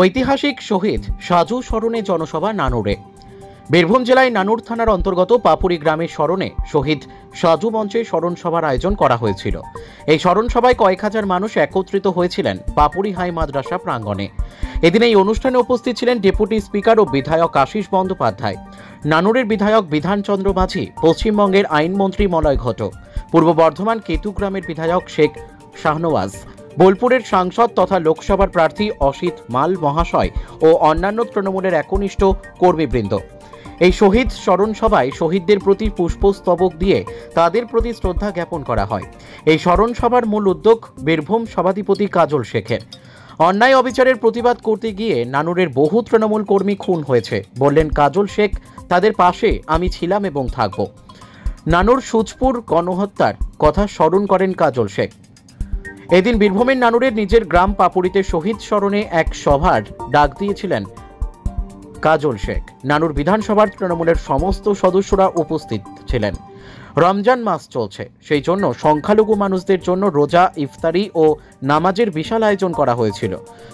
ঐতিহাসিক শহীদ সাজু স্মরণে জনসভা নানুরে। বীরভূম জেলায় নানুর থানার অন্তর্গত পাপুরি গ্রামের স্মরণে শহীদ সাজু মঞ্চে স্মরণ সভার আয়োজন করা হয়েছিল। এই স্মরণ সভায় কয়েক হাজার মানুষ একত্রিত হয়েছিলেন পাপুরি হাই মাদ্রাসা প্রাঙ্গণে। এদিন এই অনুষ্ঠানে উপস্থিত ছিলেন ডেপুটি স্পিকার ও বিধায়ক আশিস বন্দ্যোপাধ্যায়, নানুরের বিধায়ক বিধানচন্দ্র মাঝি, পশ্চিমবঙ্গের আইনমন্ত্রী মলয় ঘটক, পূর্ব বর্ধমান কেতুগ্রামের বিধায়ক শেখ শাহনওয়াজ, বোলপুরের সাংসদ তথা লোকসভার প্রার্থী অসিত মাল মহাশয় ও অন্যান্য তৃণমূলের একনিষ্ঠ কর্মীবৃন্দ। এই শহীদ স্মরণ সভায় শহীদদের প্রতি পুষ্পস্তবক দিয়ে তাদের প্রতি শ্রদ্ধা জ্ঞাপন করা হয়। এই স্মরণ সভার মূল উদ্যোগ বীরভূম সভাধিপতি কাজল শেখের। অন্যায় অবিচারের প্রতিবাদ করতে গিয়ে নানুরের বহু তৃণমূল কর্মী খুন হয়েছে বললেন কাজল শেখ। তাদের পাশে আমি ছিলাম এবং থাকব। নানুর সুচপুর গণহত্যার কথা স্মরণ করেন কাজল শেখ। এদিন বীরভূমের নানুরের নিজের গ্রাম পাপুরিতে শহীদ স্মরণে এক সভার ডাক দিয়েছিলেন কাজল শেখ। নানুর বিধানসভার তৃণমূলের সমস্ত সদস্যরা উপস্থিত ছিলেন। রমজান মাস চলছে, সেই জন্য সংখ্যালঘু মানুষদের জন্য রোজা, ইফতারি ও নামাজের বিশাল আয়োজন করা হয়েছিল।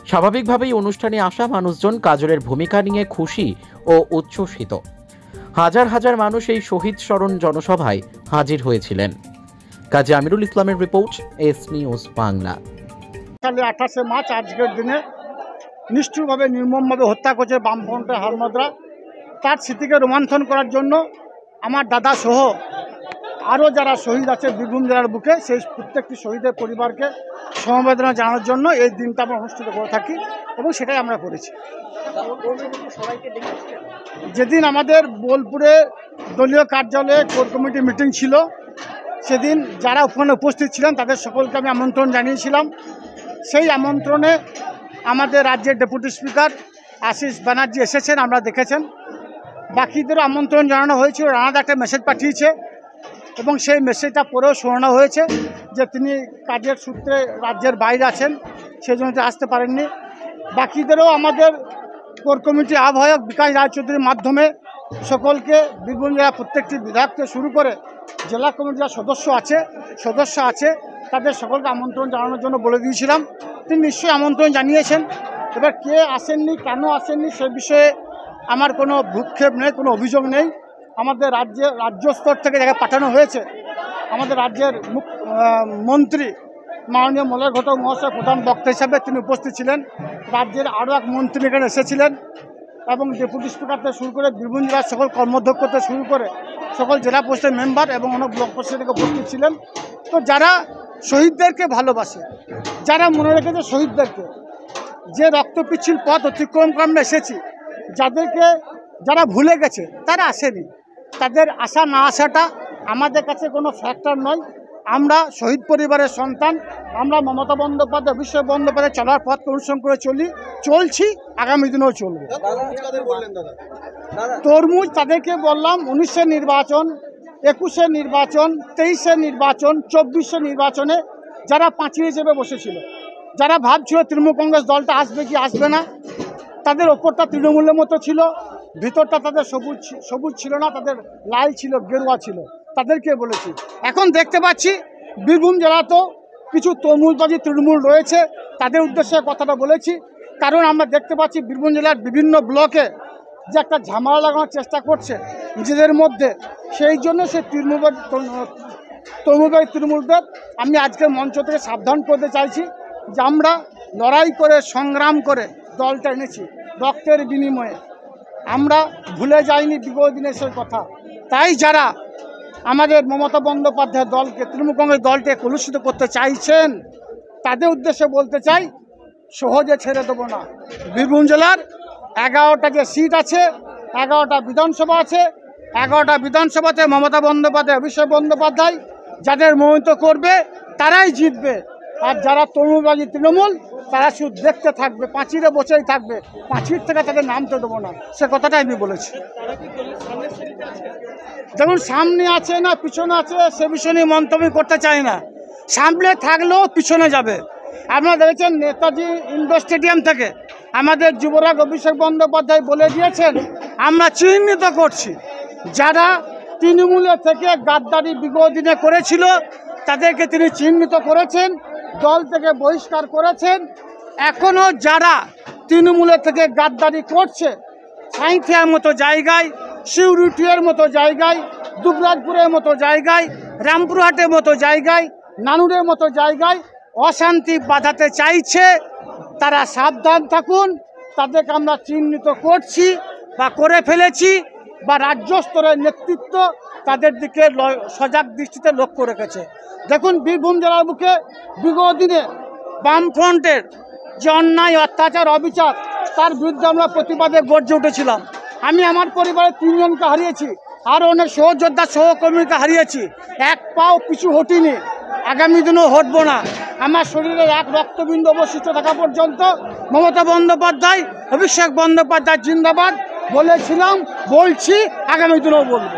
স্বাভাবিকভাবেই অনুষ্ঠানে আসা মানুষজন কাজলের ভূমিকা নিয়ে খুশি ও উচ্ছ্বসিত। হাজার হাজার মানুষ এই শহীদ স্মরণ জনসভায় হাজির হয়েছিলেন। কাজী আমিরুল ইসলামের report, S news Bangla. 28 March আজকের দিনে নিষ্ঠুরভাবে নির্মমভাবে হত্যা করেছে বামফ্রন্টের হারমাদরা। তার স্মৃতিকে রোমন্থন করার জন্য আমার দাদা সহ আরও যারা শহীদ আছে বীরভূম জেলার বুকে, সেই প্রত্যেকটি শহীদের পরিবারকে সমবেদনা জানানোর জন্য এই দিনটা আমরা অনুষ্ঠিত করে থাকি এবং সেটাই আমরা করেছি। যেদিন আমাদের বোলপুরে দলীয় কার্যালয়ে কোর কমিটি মিটিং ছিল, সেদিন যারা ওখানে উপস্থিত ছিলেন তাদের সকলকে আমি আমন্ত্রণ জানিয়েছিলাম। সেই আমন্ত্রণে আমাদের রাজ্যের ডেপুটি স্পিকার আশিস ব্যানার্জি এসেছেন, আমরা দেখেছেন। বাকিদেরও আমন্ত্রণ জানানো হয়েছিল। রানাদা একটা মেসেজ পাঠিয়েছে এবং সেই মেসেজটা পড়েও শোনানো হয়েছে যে তিনি কাজের সূত্রে রাজ্যের বাইরে আছেন, সেই জন্য আসতে পারেননি। বাকিদেরও আমাদের কোর কমিটি আহ্বায়ক বিকাশ রায়চৌধুরীর মাধ্যমে সকলকে বীরভূম জেলা প্রত্যেকটি বিধায়ককে শুরু করে জেলা কমিটির যারা সদস্য আছে তাদের সকলকে আমন্ত্রণ জানানোর জন্য বলে দিয়েছিলাম। তিনি নিশ্চয়ই আমন্ত্রণ জানিয়েছেন। এবার কে আসেননি, কেন আসেননি, সে বিষয়ে আমার কোনো ভ্রুক্ষেপ নেই, কোনো অভিযোগ নেই। আমাদের রাজ্য স্তর থেকে যাকে পাঠানো হয়েছে, আমাদের রাজ্যের মন্ত্রী মাননীয় মলয় ঘটক মহাশয় প্রধান বক্তা হিসাবে তিনি উপস্থিত ছিলেন। রাজ্যের আরও এক মন্ত্রী এখানে এসেছিলেন এবং ডেপুটি স্পিকার থেকে শুরু করে বীরভূম জেলার সকল কর্মাধ্যক্ষ থেকে শুরু করে সকল জেলা পরিষদের মেম্বার এবং অনেক ব্লক পরিষদ থেকে উপস্থিত ছিলেন। তো যারা শহীদদেরকে ভালোবাসে, যারা মনে রেখেছে শহীদদেরকে, যে রক্তপিচ্ছিল পথ অতিক্রম করে আমরা এসেছি, যারা ভুলে গেছে তারা আসেনি, তাদের আসা না আসাটা আমাদের কাছে কোনো ফ্যাক্টর নয়। আমরা শহীদ পরিবারের সন্তান, আমরা মমতা বন্দ্যোপাধ্যায়, অভিষেক বন্দ্যোপাধ্যায় চলার পথকে অনুসরণ করে চলছি, আগামী দিনেও চলবে। তরমুজ তাদেরকে বললাম 19-এর নির্বাচন, 21-এর নির্বাচন, 23-এর নির্বাচন, 24-এর নির্বাচনে যারা পাঁচিয়ে চেপে বসেছিল, যারা ভাবছিল তৃণমূল কংগ্রেস দলটা আসবে কি আসবে না, তাদের ওপরটা তৃণমূলের মতো ছিল, ভিতরটা তাদের সবুজ ছিল না, তাদের লাল ছিল, গেরুয়া ছিল, তাদেরকে বলেছি। এখন দেখতে পাচ্ছি বীরভূম জেলাতেও কিছু তরমুজবাজি তৃণমূল রয়েছে, তাদের উদ্দেশ্যে কথাটা বলেছি। কারণ আমরা দেখতে পাচ্ছি বীরভূম জেলার বিভিন্ন ব্লকে যে একটা ঝামেলা লাগানোর চেষ্টা করছে নিজেদের মধ্যে, সেই জন্য সে তৃণমূলদের আমি আজকে মঞ্চ থেকে সাবধান করতে চাইছি যে আমরা লড়াই করে সংগ্রাম করে দলটা এনেছি রক্তের বিনিময়ে, আমরা ভুলে যাইনি বিগত দিনের সেই কথা। তাই যারা আমাদের মমতা বন্দ্যোপাধ্যায়ের দলকে, তৃণমূল কংগ্রেস দলকে কলুষিত করতে চাইছেন, তাদের উদ্দেশ্যে বলতে চাই সহজে ছেড়ে দেবো না। বীরভূম জেলার 11টা যে সিট আছে, 11টা বিধানসভা আছে, 11টা বিধানসভাতে মমতা বন্দ্যোপাধ্যায়, অভিষেক বন্দ্যোপাধ্যায় যাদের মনোনীত করবে তারাই জিতবে। আর যারা তরুণবাজি তৃণমূল তারা শুধু দেখতে থাকবে, পাঁচিরে বসেই থাকবে, পাঁচির থেকে তাদের নামতে দেবো না, সে কথাটাই আমি বলেছি। দেখুন, সামনে আছে না পিছনে আছে সে বিষয় নিয়ে মন্তব্য করতে চাই না। সামনে থাকলেও পিছনে যাবে। আপনারা দেখেছেন নেতাজি ইন্ডোর স্টেডিয়াম থেকে আমাদের যুবরাজ অভিষেক বন্দ্যোপাধ্যায় বলে দিয়েছেন আমরা চিহ্নিত করছি যারা তৃণমূলের থেকে গাদ্দারি বিগত দিনে করেছিল, তাদেরকে তিনি চিহ্নিত করেছেন, দল থেকে বহিষ্কার করেছেন। এখনও যারা তৃণমূলের থেকে গাদ্দারি করছে সাঁইথিয়ার মতো জায়গায়, শিউরিটিয়ার মতো জায়গায়, দুবরাজপুরের মতো জায়গায়, রামপুরহাটের মতো জায়গায়, নানুরের মতো জায়গায় অশান্তি বাঁধাতে চাইছে। তারা সাবধান থাকুন, তাদেরকে আমরা চিহ্নিত করছি বা করে ফেলেছি, বা রাজ্য স্তরের নেতৃত্ব তাদের দিকে সজাগ দৃষ্টিতে লক্ষ্য রেখেছে। দেখুন, বীরভূম জেলার বুকে বিগত দিনে বামফ্রন্টের যে অন্যায়, অত্যাচার, অবিচার, তার বিরুদ্ধে আমরা প্রতিবাদে গর্জে উঠেছিলাম। আমি আমার পরিবারের 3 জনকে হারিয়েছি, আরও অনেক সহযোদ্ধা সহকর্মীকে হারিয়েছি। এক পাও পিছু হটিনি, আগামী দিনেও হটবো না। আমার শরীরে এক রক্তবিন্দু অবশিষ্ট থাকা পর্যন্ত মমতা বন্দ্যোপাধ্যায়, অভিষেক বন্দ্যোপাধ্যায় জিন্দাবাদ বলেছিলাম, বলছি, আগামী দিনেও বলবো।